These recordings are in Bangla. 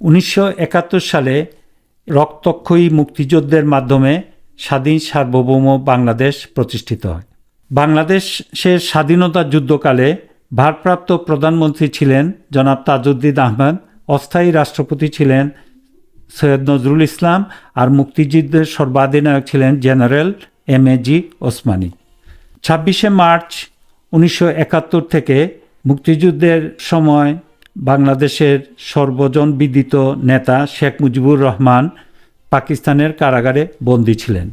1971 সালে রক্তক্ষয়ী মুক্তিযুদ্ধের মাধ্যমে স্বাধীন সার্বভৌম বাংলাদেশ প্রতিষ্ঠিত হয়। বাংলাদেশের স্বাধীনতা যুদ্ধকালে ভারপ্রাপ্ত প্রধানমন্ত্রী ছিলেন জনাব তাজউদ্দিন আহমদ, অস্থায়ী রাষ্ট্রপতি ছিলেন সৈয়দ নজরুল ইসলাম, আর মুক্তিযুদ্ধের সর্বাধিনায়ক ছিলেন জেনারেল এম.এ.জি. ওসমানী। 26শে মার্চ 1971 থেকে মুক্তিযুদ্ধের সময় বাংলাদেশের সর্বজনবিদিত নেতা শেখ মুজিবুর রহমান পাকিস্তানের কারাগারে বন্দী ছিলেন।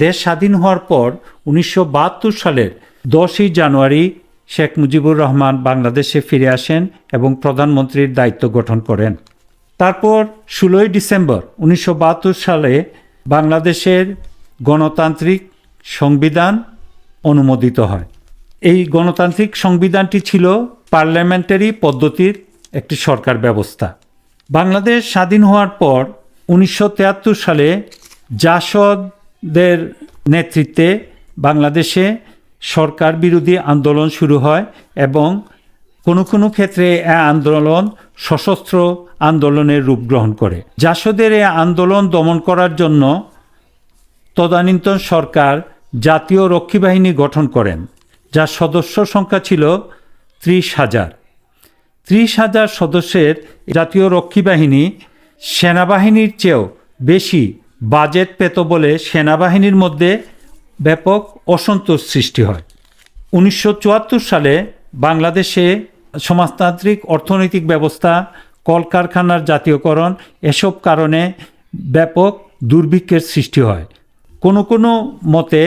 দেশ স্বাধীন হওয়ার পর 1972 সালের 10ই জানুয়ারি শেখ মুজিবুর রহমান বাংলাদেশে ফিরে আসেন এবং প্রধানমন্ত্রীর দায়িত্ব গঠন করেন। তারপর 16ই ডিসেম্বর 1972 সালে বাংলাদেশের গণতান্ত্রিক সংবিধান অনুমোদিত হয়। এই গণতান্ত্রিক সংবিধানটি ছিল পার্লামেন্টারি পদ্ধতির একটি সরকার ব্যবস্থা। বাংলাদেশ স্বাধীন হওয়ার পর 1973 সালে জাসদের নেতৃত্বে বাংলাদেশে সরকার বিরোধী আন্দোলন শুরু হয় এবং কোনো কোনো ক্ষেত্রে এই আন্দোলন সশস্ত্র আন্দোলনের রূপ গ্রহণ করে। জাসদের এই আন্দোলন দমন করার জন্য তদানীন্তন সরকার জাতীয় রক্ষী বাহিনী গঠন করেন, যার সদস্য সংখ্যা ছিল 30,000। 30,000 সদস্যের জাতীয় রক্ষী বাহিনী সেনাবাহিনীর চেয়েও বেশি বাজেট পেত বলে সেনাবাহিনীর মধ্যে ব্যাপক অসন্তোষ সৃষ্টি হয়। 1974 সালে বাংলাদেশে সমাজতান্ত্রিক অর্থনৈতিক ব্যবস্থা, কলকারখানার জাতীয়করণ, এসব কারণে ব্যাপক দুর্ভিক্ষের সৃষ্টি হয়। কোনো কোনো মতে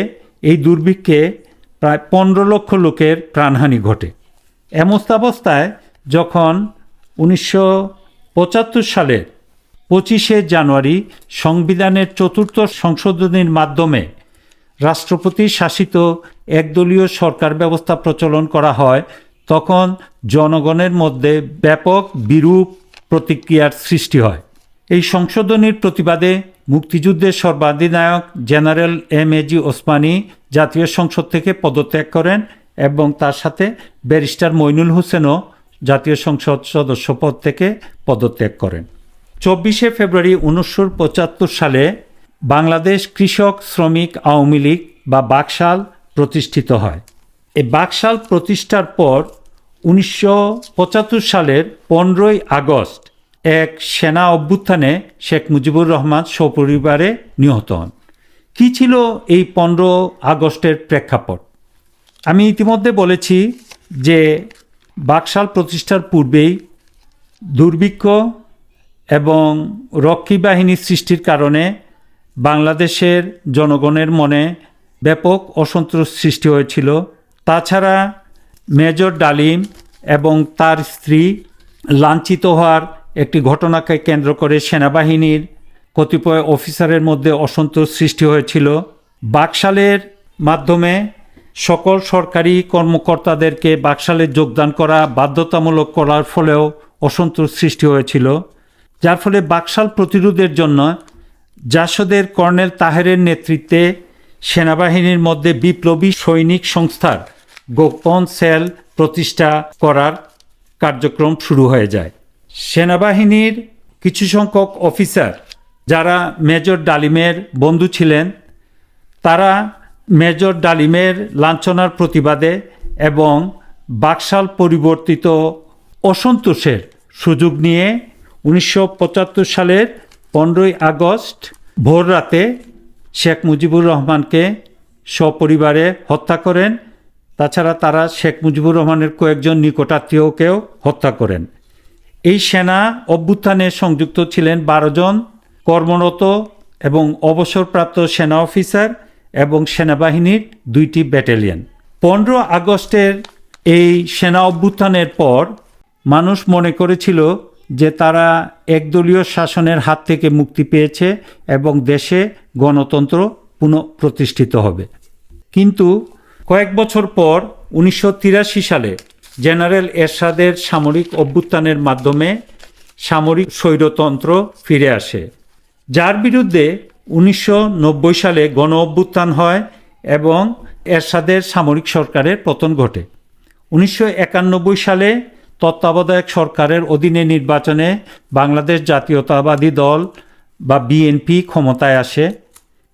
এই দুর্ভিক্ষে প্রায় 15 লক্ষ লোকের প্রাণহানি ঘটে। এমতাবস্থায় যখন 1975 সালের 25শে জানুয়ারি সংবিধানের 4র্থ সংশোধনীর মাধ্যমে রাষ্ট্রপতি শাসিত একদলীয় সরকার ব্যবস্থা প্রচলন করা হয়, তখন জনগণের মধ্যে ব্যাপক বিরূপ প্রতিক্রিয়ার সৃষ্টি হয়। এই সংশোধনীর প্রতিবাদে মুক্তিযুদ্ধের সর্বাধিনায়ক জেনারেল এম.এ.জি. ওসমানী জাতীয় সংসদ থেকে পদত্যাগ করেন এবং তার সাথে ব্যারিস্টার মইনুল হোসেনও জাতীয় সংসদ সদস্য পদ থেকে পদত্যাগ করেন। 24শে ফেব্রুয়ারি 1975 সালে বাংলাদেশ কৃষক শ্রমিক আওয়ামী লীগ বা বাকশাল প্রতিষ্ঠিত হয়। এই বাকশাল প্রতিষ্ঠার পর 1975 সালের 15ই আগস্ট এক সেনা অভ্যুত্থানে শেখ মুজিবুর রহমান সপরিবারে নিহত হন। কী ছিল এই 15 আগস্টের প্রেক্ষাপট? আমি ইতিমধ্যে বলেছি যে বাকশাল প্রতিষ্ঠার পূর্বেই দুর্ভিক্ষ এবং রক্ষী বাহিনী সৃষ্টির কারণে বাংলাদেশের জনগণের মনে ব্যাপক অসন্তোষ সৃষ্টি হয়েছিল। তাছাড়া মেজর ডালিম এবং তার স্ত্রী লাঞ্ছিত হওয়ার একটি ঘটনাকে কেন্দ্র করে সেনাবাহিনীর কতিপয় অফিসারের মধ্যে অসন্তোষ সৃষ্টি হয়েছিল। বাকশালের মাধ্যমে সকল সরকারি কর্মকর্তাদেরকে বাকশালে যোগদান করা বাধ্যতামূলক করার ফলেও অসন্তোষ সৃষ্টি হয়েছিল, যার ফলে বাকশাল প্রতিরোধের জন্য জাসদের কর্নেল তাহেরের নেতৃত্বে সেনাবাহিনীর মধ্যে বিপ্লবী সৈনিক সংস্থার গোপন সেল প্রতিষ্ঠা করার কার্যক্রম শুরু হয়ে যায়। সেনাবাহিনীর কিছু সংখ্যক অফিসার যারা মেজর ডালিমের বন্ধু ছিলেন, তারা মেজর ডালিমের লাঞ্ছনার প্রতিবাদে এবং বাকশাল পরিবর্তিত অসন্তোষের সুযোগ নিয়ে 1975 সালের 15ই আগস্ট ভোর রাতে শেখ মুজিবুর রহমানকে সপরিবারে হত্যা করেন। তাছাড়া তারা শেখ মুজিবুর রহমানের কয়েকজন নিকটাত্মীয়কেও হত্যা করেন। এই সেনা অভ্যুত্থানে সংযুক্ত ছিলেন 12 জন কর্মরত এবং অবসরপ্রাপ্ত সেনা অফিসার এবং সেনাবাহিনীর 2টি ব্যাটালিয়ন। 15 আগস্টের এই সেনা অভ্যুত্থানের পর মানুষ মনে করেছিল যে তারা একদলীয় শাসনের হাত থেকে মুক্তি পেয়েছে এবং দেশে গণতন্ত্র পুনঃপ্রতিষ্ঠিত হবে। কিন্তু কয়েক বছর পর 1983 সালে জেনারেল এরশাদের সামরিক অভ্যুত্থানের মাধ্যমে সামরিক স্বৈরতন্ত্র ফিরে আসে, যার বিরুদ্ধে 1990 সালে গণ অভ্যুত্থান হয় এবং এরশাদের সামরিক সরকারের পতন ঘটে। 1991 সালে তত্ত্বাবধায়ক সরকারের অধীনে নির্বাচনে বাংলাদেশ জাতীয়তাবাদী দল বা বিএনপি ক্ষমতায় আসে।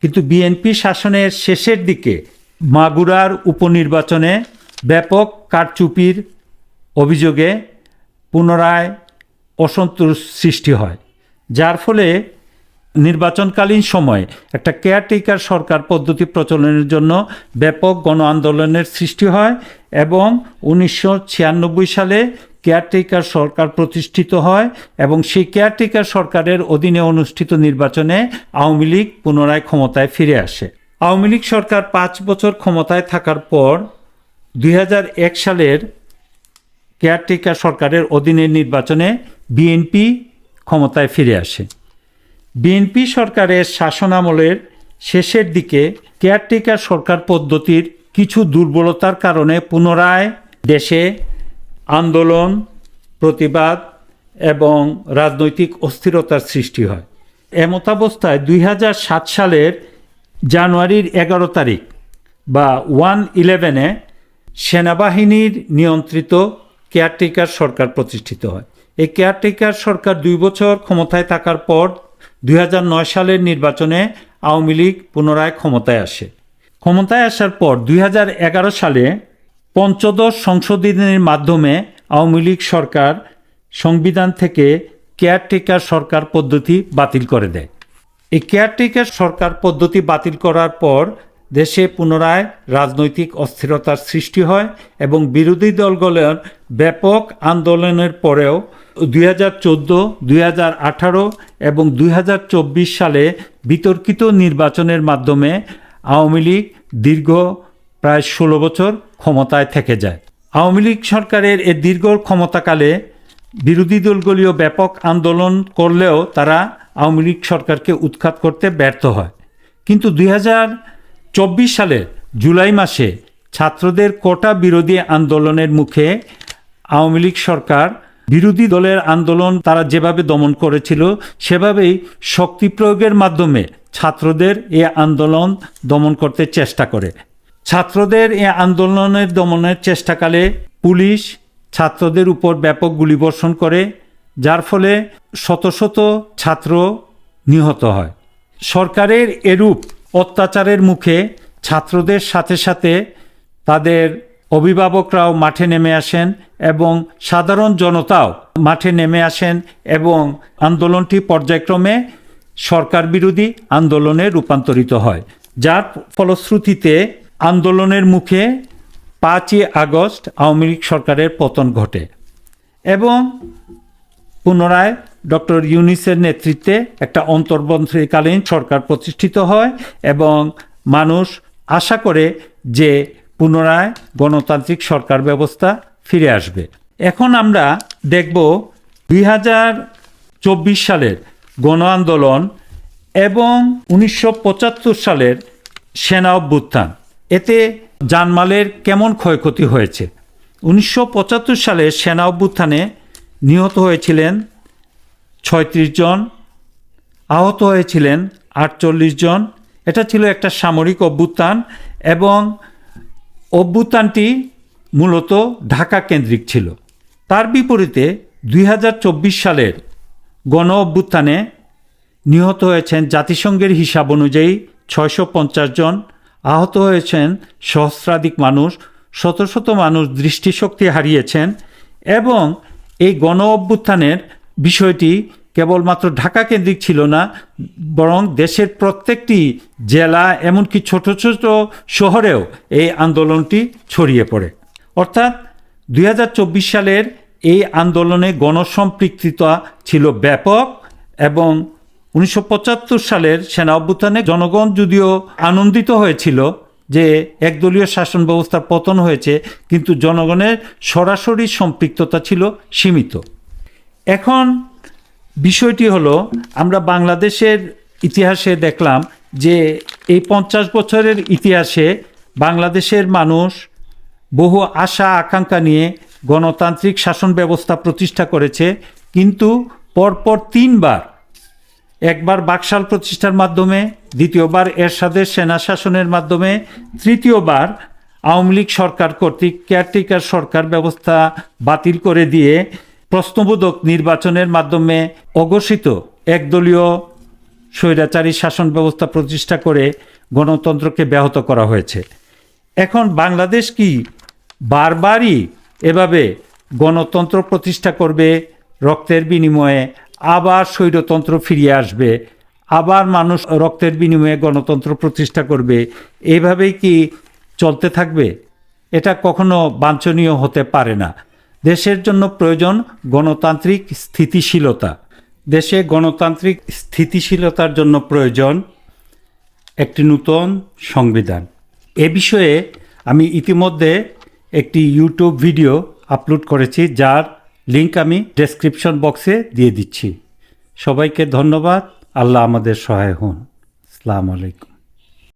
কিন্তু বিএনপি শাসনের শেষের দিকে মাগুরার উপনির্বাচনে ব্যাপক কারচুপির অভিযোগে পুনরায় অসন্তোষ সৃষ্টি হয়, যার ফলে নির্বাচনকালীন সময়ে একটা কেয়ারটেকার সরকার পদ্ধতি প্রচলনের জন্য ব্যাপক গণ আন্দোলনের সৃষ্টি হয় এবং 1996 সালে কেয়ারটেকার সরকার প্রতিষ্ঠিত হয় এবং সেই কেয়ারটেকার সরকারের অধীনে অনুষ্ঠিত নির্বাচনে আওয়ামী লীগ পুনরায় ক্ষমতায় ফিরে আসে। আওয়ামী লীগ সরকার 5 বছর ক্ষমতায় থাকার পর 2001 সালের কেয়ারটেকার সরকারের অধীনে নির্বাচনে বিএনপি ক্ষমতায় ফিরে আসে। বিএনপি সরকারের শাসনামলের শেষের দিকে কেয়ারটেকার সরকার পদ্ধতির কিছু দুর্বলতার কারণে পুনরায় দেশে আন্দোলন, প্রতিবাদ এবং রাজনৈতিক অস্থিরতার সৃষ্টি হয়। এমতাবস্থায় 2007 সালের জানুয়ারির 11 তারিখ বা 1/11 সেনাবাহিনীর নিয়ন্ত্রিত কেয়ারটেকার সরকার প্রতিষ্ঠিত হয়। এই কেয়ারটেকার সরকার 2 বছর ক্ষমতায় থাকার পর 2009 সালের নির্বাচনে আওয়ামী লীগ পুনরায় ক্ষমতায় আসে। ক্ষমতায় আসার পর 2011 সালে পঞ্চদশ সংশোধনীর মাধ্যমে আওয়ামী লীগ সরকার সংবিধান থেকে কেয়ারটেকার সরকার পদ্ধতি বাতিল করে দেয়। এই কেয়ারটেকার সরকার পদ্ধতি বাতিল করার পর দেশে পুনরায় রাজনৈতিক অস্থিরতার সৃষ্টি হয় এবং বিরোধী দলগুলোর ব্যাপক আন্দোলনের পরেও 2014, 2018 এবং 2024 সালে বিতর্কিত নির্বাচনের মাধ্যমে আওয়ামী লীগ দীর্ঘ প্রায় 16 বছর ক্ষমতায় থেকে যায়। আওয়ামী লীগ সরকারের এই দীর্ঘ ক্ষমতাকালে বিরোধী দলগুলিও ব্যাপক আন্দোলন করলেও তারা আওয়ামী লীগ সরকারকে উৎখাত করতে ব্যর্থ হয়। কিন্তু 2024 সালের জুলাই মাসে ছাত্রদের কোটা বিরোধী আন্দোলনের মুখে আওয়ামী লীগ সরকার বিরোধী দলের আন্দোলন তারা যেভাবে দমন করেছিল সেভাবেই শক্তি প্রয়োগের মাধ্যমে ছাত্রদের এই আন্দোলন দমন করতে চেষ্টা করে। ছাত্রদের এই আন্দোলনের দমনের চেষ্টাকালে পুলিশ ছাত্রদের উপর ব্যাপক গুলিবর্ষণ করে, যার ফলে শত শত ছাত্র নিহত হয়। সরকারের এরূপ অত্যাচারের মুখে ছাত্রদের সাথে সাথে তাদের অভিভাবকরাও মাঠে নেমে আসেন এবং সাধারণ জনতাও মাঠে নেমে আসেন এবং আন্দোলনটি পর্যায়ক্রমে সরকার বিরোধী আন্দোলনে রূপান্তরিত হয়, যার ফলশ্রুতিতে আন্দোলনের মুখে 5ই আগস্ট আওয়ামী লীগ সরকারের পতন ঘটে এবং পুনরায় ডক্টর ইউনূসের নেতৃত্বে একটা অন্তর্বর্তীকালীন সরকার প্রতিষ্ঠিত হয় এবং মানুষ আশা করে যে পুনরায় গণতান্ত্রিক সরকার ব্যবস্থা ফিরে আসবে। এখন আমরা দেখব 2024 সালের গণ আন্দোলন এবং 1975 সালের সেনা অভ্যুত্থান, এতে জানমালের কেমন ক্ষয়ক্ষতি হয়েছে। 1975 সালে সেনা অভ্যুত্থানে নিহত হয়েছিলেন 36 জন, আহত হয়েছিলেন 48 জন। এটা ছিল একটা সামরিক অভ্যুত্থান এবং অভ্যুত্থানটি মূলত ঢাকা কেন্দ্রিক ছিল। তার বিপরীতে 2024 সালের গণ অভ্যুত্থানে নিহত হয়েছেন জাতিসংঘের হিসাব অনুযায়ী 650 জন, আহত হয়েছেন সহস্রাধিক মানুষ, শত শত মানুষ দৃষ্টিশক্তি হারিয়েছেন এবং এই গণ অভ্যুত্থানের বিষয়টি কেবলমাত্র ঢাকা কেন্দ্রিক ছিল না, বরং দেশের প্রত্যেকটি জেলা এমনকি ছোট ছোট শহরেও এই আন্দোলনটি ছড়িয়ে পড়ে। অর্থাৎ 2024 সালের এই আন্দোলনে গণসম্পৃক্ততা ছিল ব্যাপক এবং 1975 সালের সেনা অভ্যুত্থানে জনগণ যদিও আনন্দিত হয়েছিল যে একদলীয় শাসন ব্যবস্থার পতন হয়েছে, কিন্তু জনগণের সরাসরি সম্পৃক্ততা ছিল সীমিত। এখন বিষয়টি হলো, আমরা বাংলাদেশের ইতিহাসে দেখলাম যে এই 50 বছরের ইতিহাসে বাংলাদেশের মানুষ বহু আশা আকাঙ্ক্ষা নিয়ে গণতান্ত্রিক শাসন ব্যবস্থা প্রতিষ্ঠা করেছে, কিন্তু পরপর 3 বার, একবার বাকশাল প্রতিষ্ঠার মাধ্যমে, দ্বিতীয়বার এরশাদের সেনা শাসনের মাধ্যমে, তৃতীয়বার আওয়ামী লীগ সরকার কর্তৃক কেয়ারটেকার সরকার ব্যবস্থা বাতিল করে দিয়ে প্রশ্নবোধক নির্বাচনের মাধ্যমে অঘোষিত একদলীয় স্বৈরাচারী শাসন ব্যবস্থা প্রতিষ্ঠা করে গণতন্ত্রকে ব্যাহত করা হয়েছে। এখন বাংলাদেশ কি বারবারই এভাবে গণতন্ত্র প্রতিষ্ঠা করবে, রক্তের বিনিময়ে আবার স্বৈরতন্ত্র ফিরিয়ে আসবে, আবার মানুষ রক্তের বিনিময়ে গণতন্ত্র প্রতিষ্ঠা করবে, এইভাবেই কি চলতে থাকবে? এটা কখনো বাঞ্ছনীয় হতে পারে না। দেশের জন্য প্রয়োজন গণতান্ত্রিক স্থিতিশীলতা। দেশে গণতান্ত্রিক স্থিতিশীলতার জন্য প্রয়োজন একটি নূতন সংবিধান। এ বিষয়ে আমি ইতিমধ্যে একটি ইউটিউব ভিডিও আপলোড করেছি, যার লিংক আমি ডেসক্রিপশন বক্সে দিয়ে দিচ্ছি। সবাইকে ধন্যবাদ। আল্লাহ আমাদের সহায় হন। আসসালামু আলাইকুম।